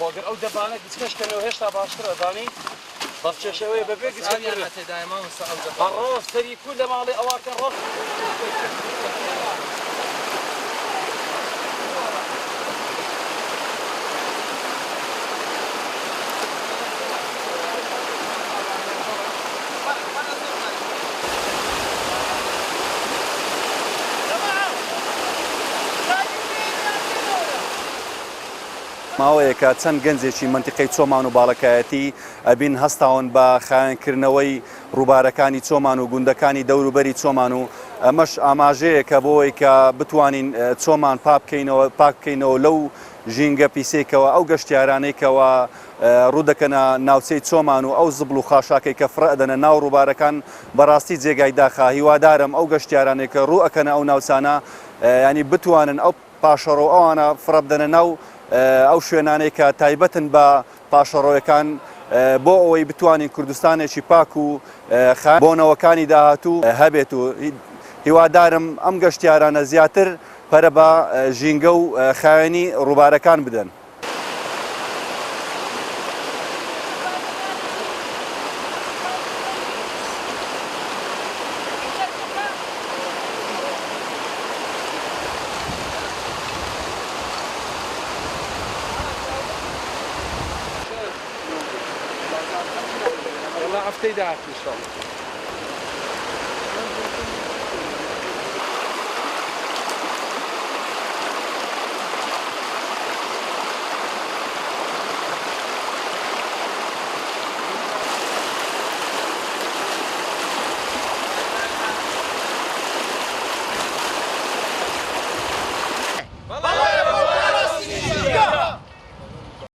خۆگر ئەو دەبانە گچکەشکەنەوە هێشتا باشترە زانی بەفچێشەوەی بەبێ ڕۆژ سەری کول لە ماڵی ئەواتە ڕۆژ ماوەیەکە چەند گەنجێکی منتیقەی چۆمان و باڵەکایەتی ئەبین هەستاون بە خایەنکردنەوەی ڕووبارەکانی چۆمان و گوندەکانی دەوروبەری چۆمان و ئەمەش ئاماژەیەکە بۆی کە بتوانین چۆمان پاک بکەینەوە لەو ژینگە پیسێکەوە ئەو گەشتیارانێکەوە ڕوودەکەنە ناوچەی چۆمان و ئەو زبڵ و خاشاکەی کە فرەدەنە ناو ڕووبارەکان بەڕاستی جێگای داخا هیوادارم ئەو گەشتیارانێکە ڕوو ئەکەنە ئەو ناوچانە ینی بتوانن ئەو پاشەڕۆ ئەوانە فرەبدەنە ناو ئەو شوێنانەی کە تایبەتن بە پاشەڕۆیەکان بۆ ئەوەی بتوانین کوردستانێکی پاک و بۆنەوەکانی داهاتوو هەبێت و هیوادارم ئەم گەشتیارانە زیاتر پەرە بە ژینگە و خاوێنی ڕووبارەکان بدەن. هفتەی داهات ان شاء الله.